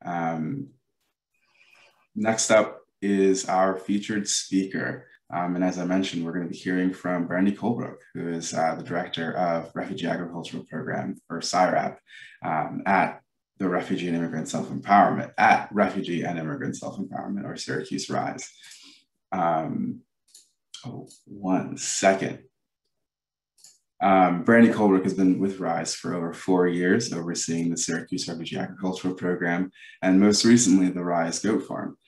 Um, Next up is our featured speaker. And as I mentioned, we're going to be hearing from Brandy Colebrook, who is the director of Refugee Agricultural Program, or SyRAP, at the Refugee and Immigrant Self-Empowerment, or Syracuse Rise. One second. Brandy Colebrook has been with RISE for over 4 years, overseeing the Syracuse Refugee Agricultural Program, and most recently, the RISE Goat Farm.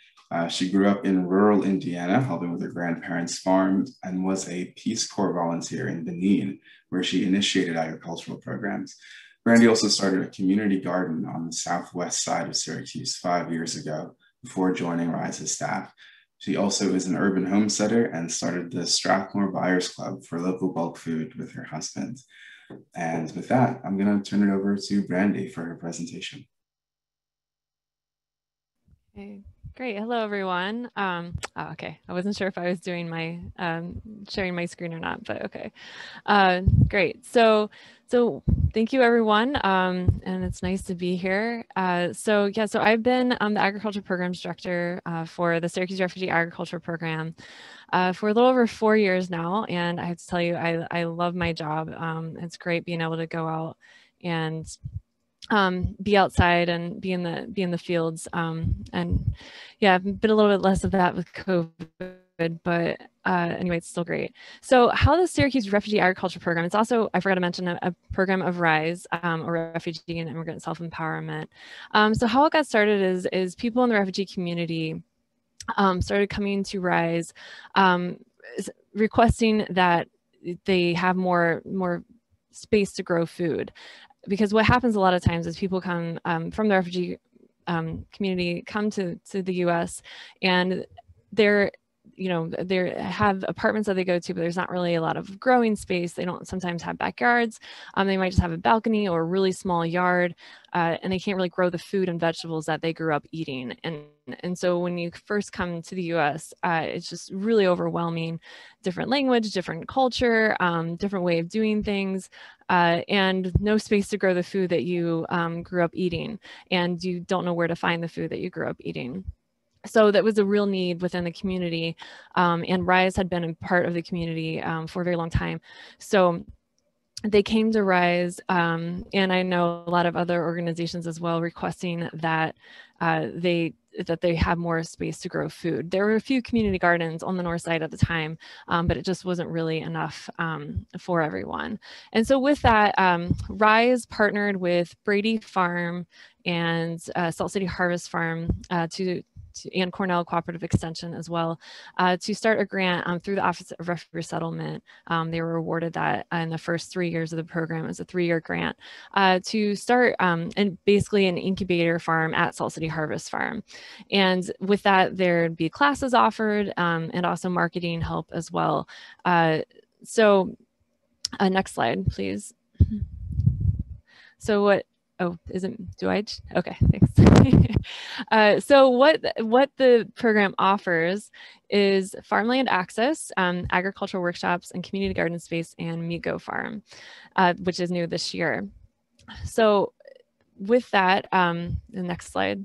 She grew up in rural Indiana, helping with her grandparents' farm, and was a Peace Corps volunteer in Benin, where she initiated agricultural programs. Brandy also started a community garden on the southwest side of Syracuse 5 years ago, before joining RISE's staff. She also is an urban homesteader and started the Strathmore Buyers Club for local bulk food with her husband. And with that, I'm going to turn it over to Brandy for her presentation. Okay, great. Hello, everyone. Okay, I wasn't sure if I was doing my sharing my screen or not, but okay. Great. So thank you, everyone, and it's nice to be here. So I've been the Agriculture Programs Director for the Syracuse Refugee Agriculture Program for a little over 4 years now, and I have to tell you, I love my job. It's great being able to go out and be outside and be in the fields. And yeah, I've been a little bit less of that with COVID, but anyway, it's still great. So how the Syracuse Refugee Agriculture Program, it's also, I forgot to mention, a program of RISE, or Refugee and Immigrant Self-Empowerment. So how it got started is people in the refugee community started coming to RISE, requesting that they have more space to grow food. Because what happens a lot of times is people come from the refugee community, come to the US, and they have apartments that they go to, but there's not really a lot of growing space. They don't sometimes have backyards. They might just have a balcony or a really small yard, and they can't really grow the food and vegetables that they grew up eating. And so when you first come to the US, it's just really overwhelming. Different language, different culture, different way of doing things, and no space to grow the food that you grew up eating, and you don't know where to find the food that you grew up eating. So that was a real need within the community, and RISE had been a part of the community for a very long time. So they came to RISE, and I know a lot of other organizations as well, requesting that they have more space to grow food. There were a few community gardens on the north side at the time, but it just wasn't really enough for everyone. And so with that, RISE partnered with Brady Farm and Salt City Harvest Farm and Cornell Cooperative Extension as well, to start a grant through the Office of Refugee Resettlement. They were awarded that in the first 3 years of the program as a 3-year grant to start and basically an incubator farm at Salt City Harvest Farm. And with that, there'd be classes offered and also marketing help as well. So next slide, please. So what, oh, okay, thanks. So what the program offers is Farmland Access, agricultural workshops, and community garden space, and Meat Go Farm, which is new this year. So with that, the next slide.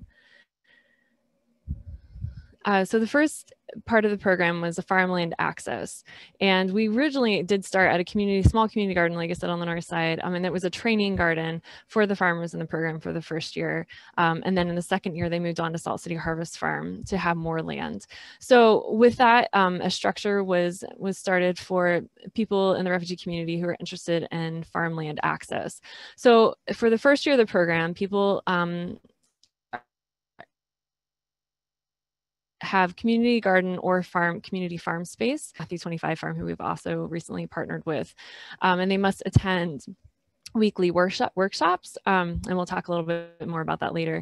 So the first part of the program was the Farmland Access. And we originally did start at a small community garden, like I said, on the north side. And it was a training garden for the farmers in the program for the first year. And then in the second year, they moved on to Salt City Harvest Farm to have more land. So with that, a structure was started for people in the refugee community who are interested in farmland access. So for the first year of the program, people have community garden or community farm space, Matthew 25 Farm, who we've also recently partnered with, and they must attend weekly workshops, and we'll talk a little bit more about that later.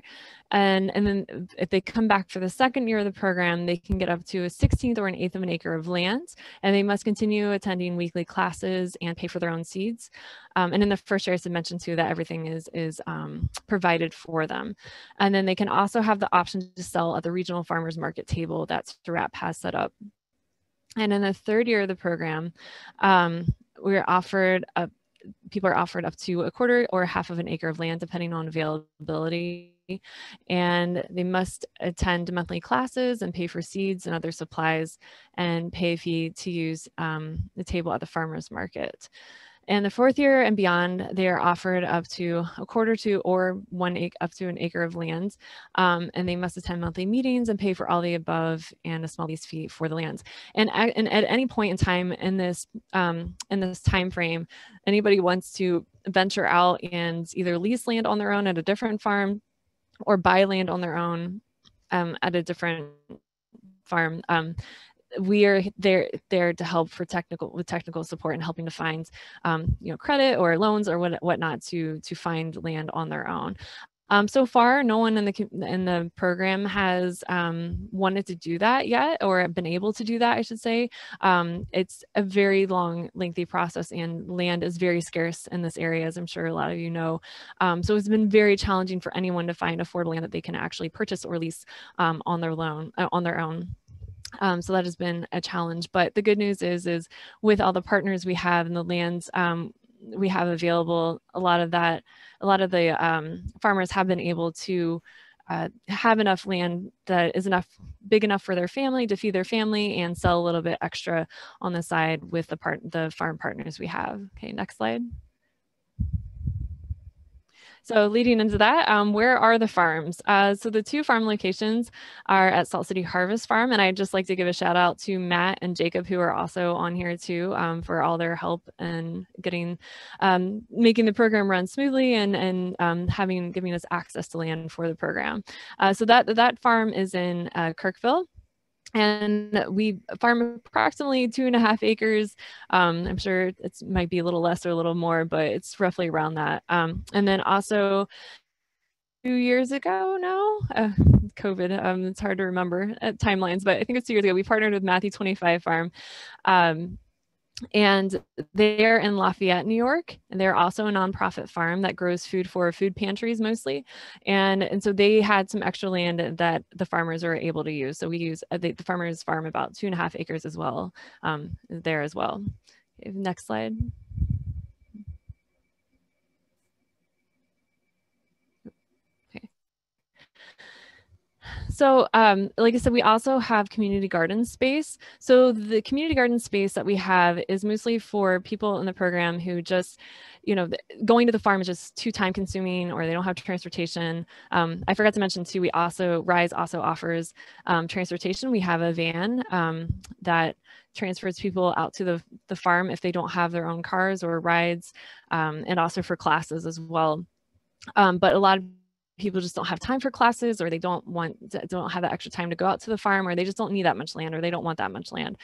And then if they come back for the second year of the program, they can get up to a 1/16 or an 1/8 of an acre of land, and they must continue attending weekly classes and pay for their own seeds. And in the first year, as I mentioned too, that everything is provided for them. And then they can also have the option to sell at the regional farmers market table that SyRAP has set up. And in the third year of the program, people are offered up to 1/4 or 1/2 of an acre of land, depending on availability. and they must attend monthly classes and pay for seeds and other supplies and pay a fee to use the table at the farmer's market. And the fourth year and beyond, they are offered up to a quarter to or up to an acre of land, and they must attend monthly meetings and pay for all the above and a small lease fee for the lands. And at any point in time in this time frame, anybody wants to venture out and either lease land on their own at a different farm or buy land on their own at a different farm. We are there to help for technical support and helping to find credit or loans or whatnot to find land on their own. So far, no one in the program has wanted to do that yet, or been able to do that, I should say. It's a very long, lengthy process, and land is very scarce in this area, as I'm sure a lot of you know. So it's been very challenging for anyone to find affordable land that they can actually purchase or lease on their own. So that has been a challenge, but the good news is with all the partners we have and the lands we have available, a lot of the farmers have been able to have enough land that is big enough for their family to feed their family and sell a little bit extra on the side with the farm partners we have. Okay, next slide. So leading into that, where are the farms? So the two farm locations are at Salt City Harvest Farm, and I'd just like to give a shout out to Matt and Jacob, who are also on here too, for all their help and making the program run smoothly and giving us access to land for the program. So that farm is in Kirkville. And we farm approximately 2.5 acres. I'm sure it might be a little less or a little more, but it's roughly around that. And then also 2 years ago now, COVID, it's hard to remember timelines, but I think it's 2 years ago, we partnered with Matthew 25 Farm. And they're in Lafayette, New York, and they're also a nonprofit farm that grows food for food pantries mostly. And so they had some extra land that the farmers are able to use. So we use, the farmers farm about 2.5 acres as well, there as well. Okay, next slide. So like I said, we also have community garden space. So the community garden space that we have is mostly for people in the program who just, going to the farm is just too time consuming, or they don't have transportation. I forgot to mention too, RISE also offers transportation. We have a van that transfers people out to the farm if they don't have their own cars or rides, and also for classes as well. But a lot of people just don't have time for classes, or they don't have that extra time to go out to the farm, or they just don't need that much land, or they don't want that much land.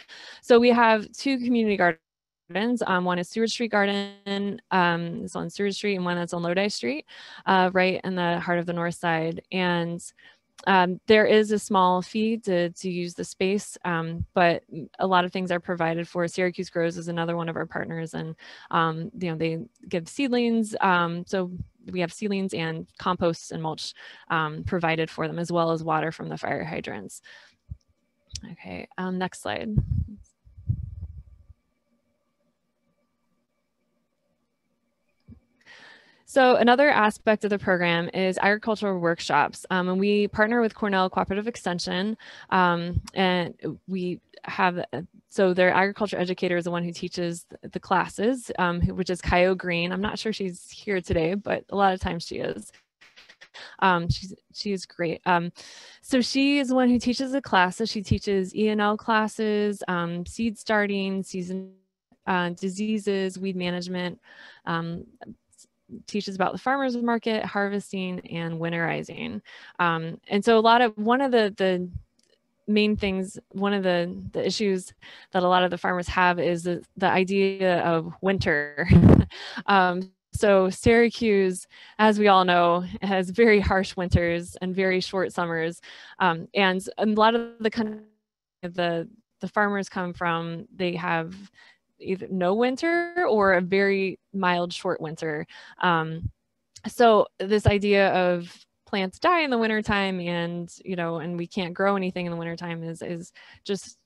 So we have two community gardens. One is Seward Street Garden, it's on Seward Street, and one that's on Lodi Street, right in the heart of the north side. And there is a small fee to use the space, but a lot of things are provided for. Syracuse Grows is another one of our partners, and they give seedlings. So we have seedlings and compost and mulch provided for them, as well as water from the fire hydrants. Okay, next slide. So another aspect of the program is agricultural workshops. And we partner with Cornell Cooperative Extension, and we have, so their agriculture educator is the one who teaches the classes, which is Kyo Green. I'm not sure she's here today, but a lot of times she is. She's great. So she is the one who teaches the classes. She teaches E&L classes, seed starting, season diseases, weed management, teaches about the farmers market, harvesting, and winterizing. And so one of the main things, one of the issues that a lot of the farmers have is the idea of winter. So Syracuse, as we all know, has very harsh winters and very short summers. And a lot of the farmers come from, they have either no winter or a very mild short winter. So this idea of plants die in the wintertime, and and we can't grow anything in the wintertime is just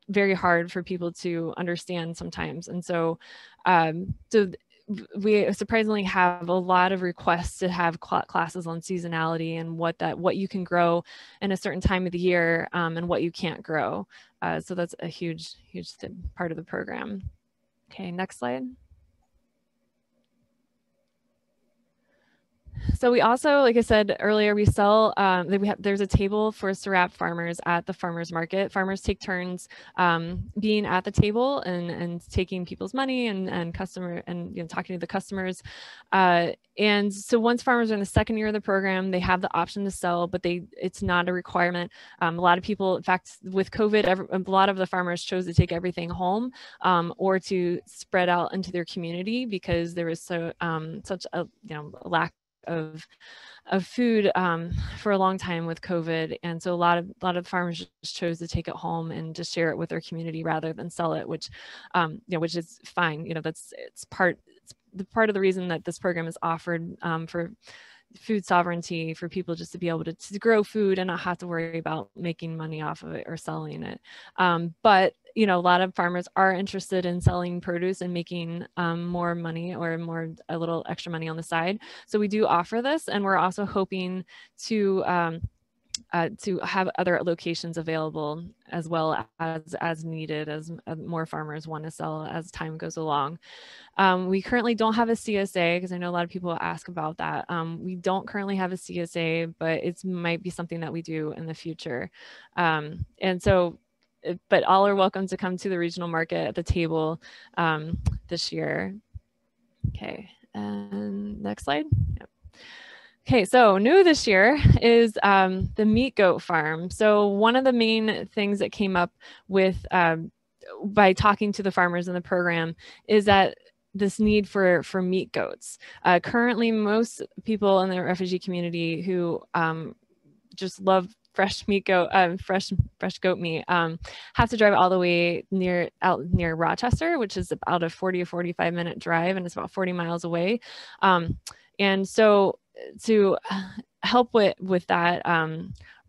very hard for people to understand sometimes. And so we surprisingly have a lot of requests to have classes on seasonality and what you can grow in a certain time of the year, and what you can't grow. So that's a huge part of the program. Okay, next slide. So we also, like I said earlier, we sell, there's a table for SyRAP farmers at the farmers market. Farmers take turns being at the table and taking people's money and talking to the customers. And so once farmers are in the second year of the program, they have the option to sell, but it's not a requirement. A lot of people, in fact, with COVID, a lot of the farmers chose to take everything home or to spread out into their community because there was such a lack of food for a long time with COVID, and so a lot of farmers just chose to take it home and just share it with their community rather than sell it, which which is fine. It's part of the reason that this program is offered for food sovereignty, for people just to be able to grow food and not have to worry about making money off of it or selling it. But a lot of farmers are interested in selling produce and making more money or a little extra money on the side. So we do offer this, and we're also hoping to have other locations available as well as needed, as more farmers want to sell as time goes along. We currently don't have a CSA, because I know a lot of people ask about that. We don't currently have a CSA, but it might be something that we do in the future. But all are welcome to come to the regional market at the table this year. Okay, and next slide. Yep. Okay, so new this year is the meat goat farm. So one of the main things that came up with by talking to the farmers in the program is that this need for meat goats. Currently, most people in the refugee community who just love fresh goat meat have to drive all the way out near Rochester, which is about a 40 or 45 minute drive, and it's about 40 miles away. And so to help with that,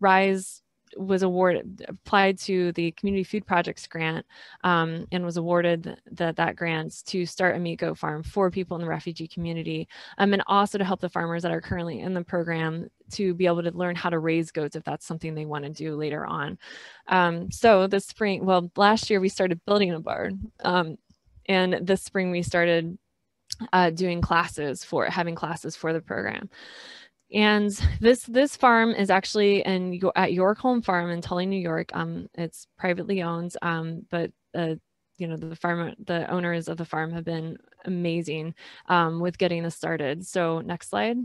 RISE was applied to the Community Food Projects grant and was awarded that grant to start a meat goat farm for people in the refugee community, and also to help the farmers that are currently in the program to be able to learn how to raise goats if that's something they want to do later on. So this spring, last year we started building a barn, and this spring we started having classes for the program. And this farm is actually at York Home Farm in Tully, New York. It's privately owned, but the owners of the farm have been amazing with getting this started. So next slide.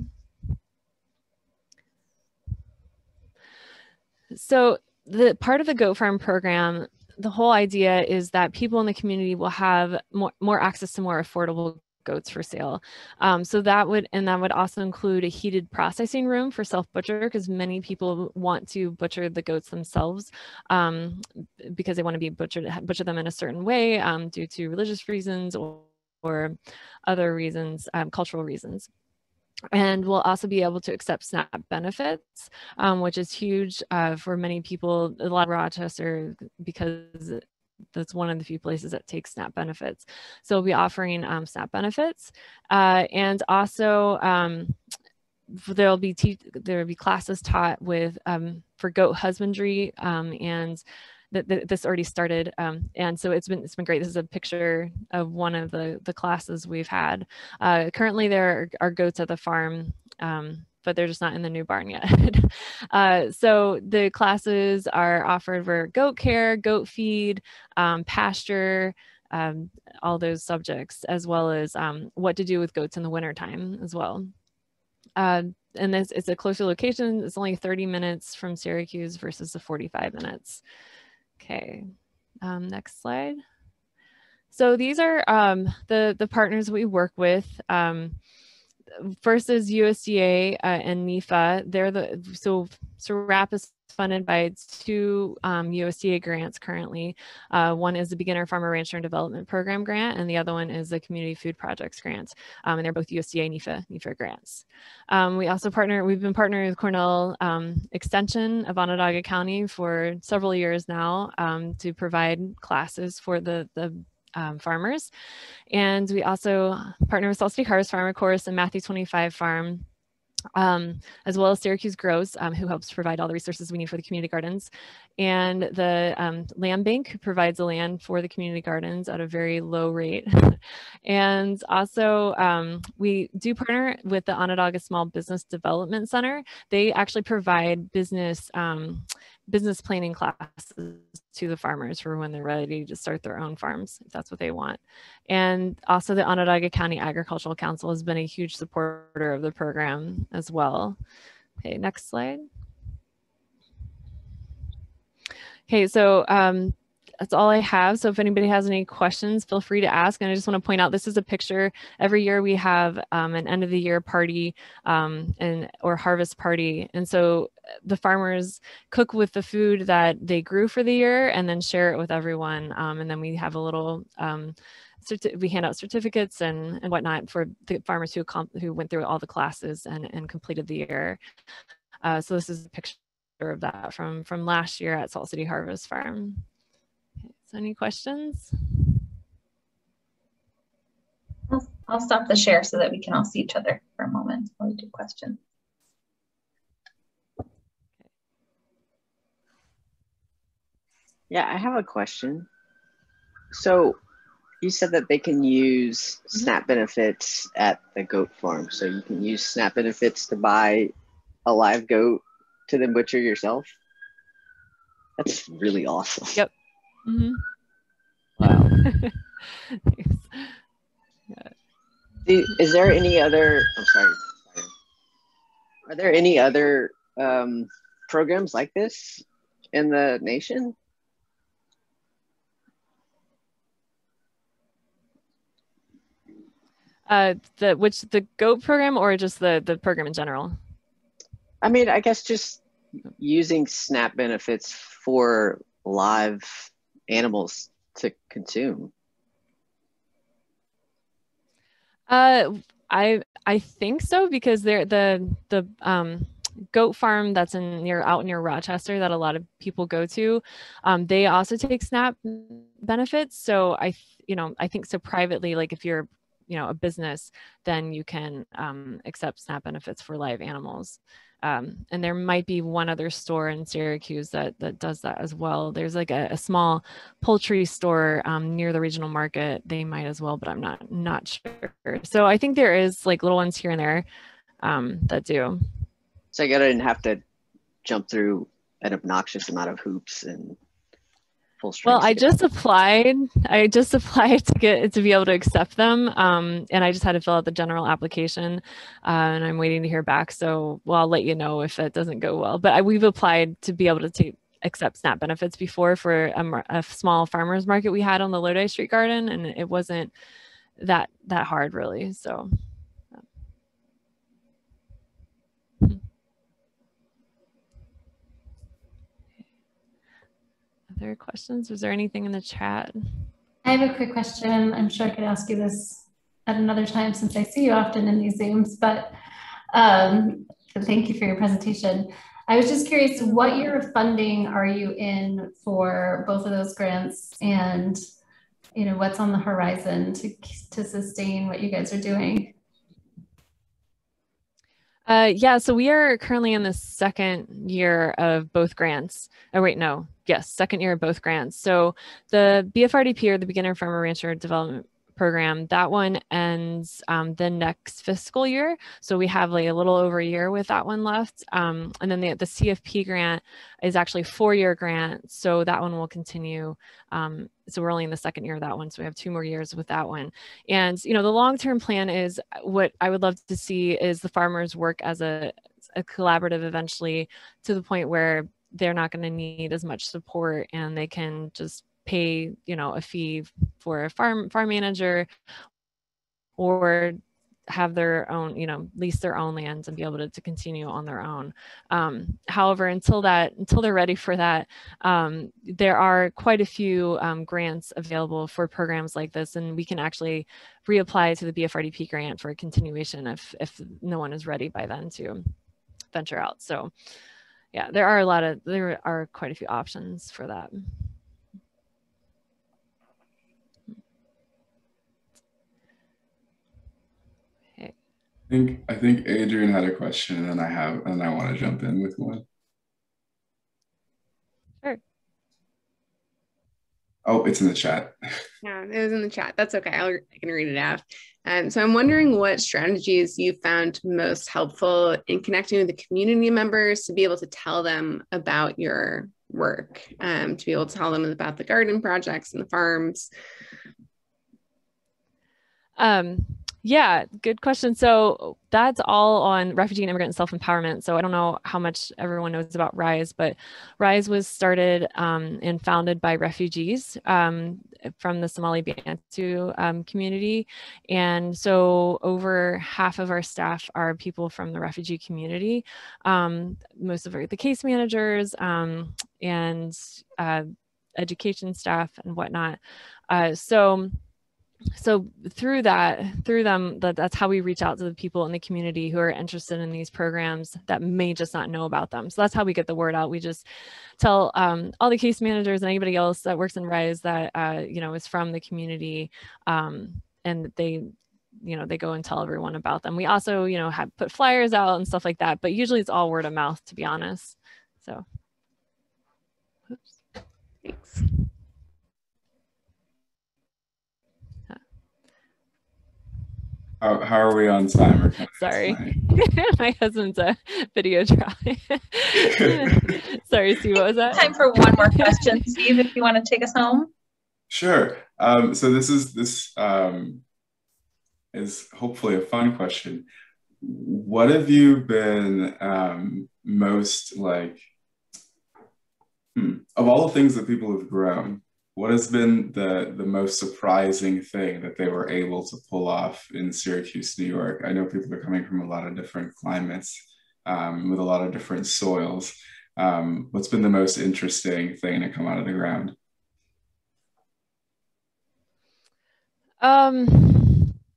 So the part of the goat farm program, the whole idea is that people in the community will have more access to more affordable goats for sale. So that would also include a heated processing room for self-butcher, because many people want to butcher the goats themselves because they want to be butcher them in a certain way due to religious reasons or other reasons, cultural reasons. And we'll also be able to accept SNAP benefits, which is huge for many people, a lot of Rochester, because that's one of the few places that takes SNAP benefits. So we'll be offering SNAP benefits, and also there'll be classes taught for goat husbandry, and this already started, and so it's been great. This is a picture of one of the classes we've had. Currently, there are goats at the farm, but they're just not in the new barn yet. So the classes are offered for goat care, goat feed, pasture, all those subjects, as well as what to do with goats in the wintertime as well. And it's a closer location. It's only 30 minutes from Syracuse versus the 45 minutes. Okay, next slide. So these are the partners we work with. First is USDA and NIFA. So SyRAP is funded by 2 USDA grants currently. One is the Beginner Farmer Rancher and Development Program grant, and the other one is the Community Food Projects grant. And they're both USDA NIFA grants. We've been partnering with Cornell Extension of Onondaga County for several years now to provide classes for the farmers. And we also partner with Salt City Harvest Farm, of course, and Matthew 25 Farm, as well as Syracuse Grows, who helps provide all the resources we need for the community gardens. And the land bank provides the land for the community gardens at a very low rate. And also we do partner with the Onondaga Small Business Development Center. They actually provide business planning classes to the farmers for when they're ready to start their own farms, if that's what they want. And also the Onondaga County Agricultural Council has been a huge supporter of the program as well. Okay, next slide. Okay, so that's all I have. So if anybody has any questions, feel free to ask. And I just want to point out, this is a picture. Every year we have an end of the year party or harvest party. And so the farmers cook with the food that they grew for the year and then share it with everyone. And then we have a little, we hand out certificates and whatnot for the farmers who went through all the classes and completed the year. So this is a picture of that from last year at Salt City Harvest Farm. So any questions? I'll stop the share so that we can all see each other for a moment while we do questions. Yeah, I have a question. So you said that they can use SNAP benefits at the goat farm. So you can use SNAP benefits to buy a live goat to then butcher yourself? That's really awesome. Yep. Mm-hmm. Wow. Is there any other, I'm sorry. Are there any other programs like this in the nation? The goat program or just the program in general? I mean, I guess just using SNAP benefits for live animals to consume. I think so, because they're the goat farm that's out near Rochester that a lot of people go to. They also take SNAP benefits. So I think so privately, like if you're a business, then you can accept SNAP benefits for live animals. And there might be one other store in Syracuse that does that as well. There's like a small poultry store near the regional market. They might as well, but I'm not sure. So I think there is like little ones here and there that do. So I didn't have to jump through an obnoxious amount of hoops and full strength. Well, I just applied to be able to accept them. And I just had to fill out the general application and I'm waiting to hear back. So, well, I'll let you know if it doesn't go well, but we've applied to be able to accept SNAP benefits before for a small farmer's market we had on the Lodi Street Garden. And it wasn't that hard really. So. Other questions? Was there anything in the chat? I have a quick question. I'm sure I could ask you this at another time since I see you often in these Zooms, but thank you for your presentation. I was just curious, what year of funding are you in for both of those grants, and what's on the horizon to sustain what you guys are doing? Yeah, so we are currently in the second year of both grants. Oh, wait, no. Yes, second year of both grants. So the BFRDP, or the Beginner Farmer Rancher Development Program, that one ends the next fiscal year. So we have like a little over a year with that one left. And then the CFP grant is actually a 4-year grant. So that one will continue. So we're only in the second year of that one. So we have 2 more years with that one. And, the long-term plan is, what I would love to see is the farmers work as a collaborative eventually, to the point where they're not going to need as much support and they can just pay, a fee for a farm manager, or have their own, lease their own lands and be able to continue on their own. However, until they're ready for that, there are quite a few grants available for programs like this, and we can actually reapply to the BFRDP grant for a continuation if no one is ready by then to venture out. So yeah, there are quite a few options for that. I think Adrian had a question, and I want to jump in with one. Sure. Oh, it's in the chat. Yeah, it was in the chat. That's okay. I can read it out. So I'm wondering what strategies you found most helpful in connecting with the community members to be able to tell them about your work, to be able to tell them about the garden projects and the farms. Yeah, good question. So that's all on Refugee and Immigrant Self-Empowerment. So I don't know how much everyone knows about RISE, but RISE was started and founded by refugees from the Somali Bantu community. And so over half of our staff are people from the refugee community. Most of the case managers and education staff and whatnot. So through them, that's how we reach out to the people in the community who are interested in these programs that may just not know about them. So that's how we get the word out. We just tell all the case managers and anybody else that works in RISE that is from the community, and they go and tell everyone about them. We also have put flyers out and stuff like that, but usually it's all word of mouth, to be honest. So, oops. Thanks. How are we on time? Sorry, my husband's a video drawing. Sorry, Steve, what was that? Time for one more question, Steve, if you want to take us home. Sure. So this is hopefully a fun question. What have you been most like, of all the things that people have grown, what has been the most surprising thing that they were able to pull off in Syracuse, New York? I know people are coming from a lot of different climates with a lot of different soils. What's been the most interesting thing to come out of the ground?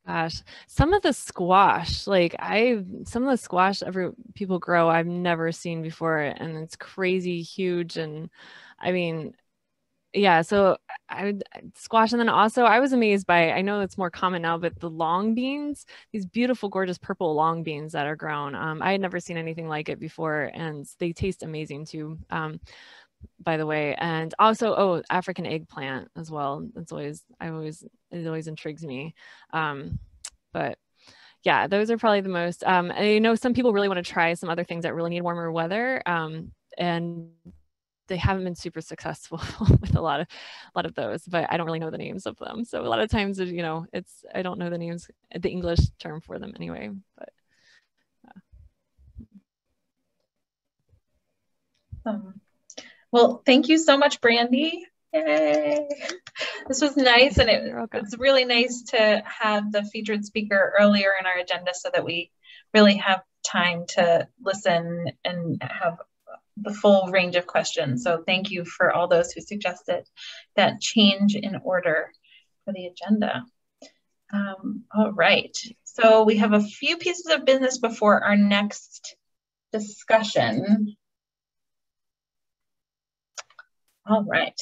Gosh, some of the squash, people grow I've never seen before, and it's crazy huge. And I mean, yeah, so squash. And then also I was amazed by, I know it's more common now, but the long beans, these beautiful, gorgeous purple long beans that are grown. I had never seen anything like it before, and they taste amazing too, by the way. And also, African eggplant as well. It always intrigues me. But yeah, those are probably the most, I know some people really want to try some other things that really need warmer weather. And they haven't been super successful with a lot of those, but I don't really know the names of them. So a lot of times, I don't know the names, the English term for them anyway, but. Well, thank you so much, Brandy. Yay. This was nice, and it's really nice to have the featured speaker earlier in our agenda so that we really have time to listen and have the full range of questions. So thank you for all those who suggested that change in order for the agenda. All right, so we have a few pieces of business before our next discussion. All right,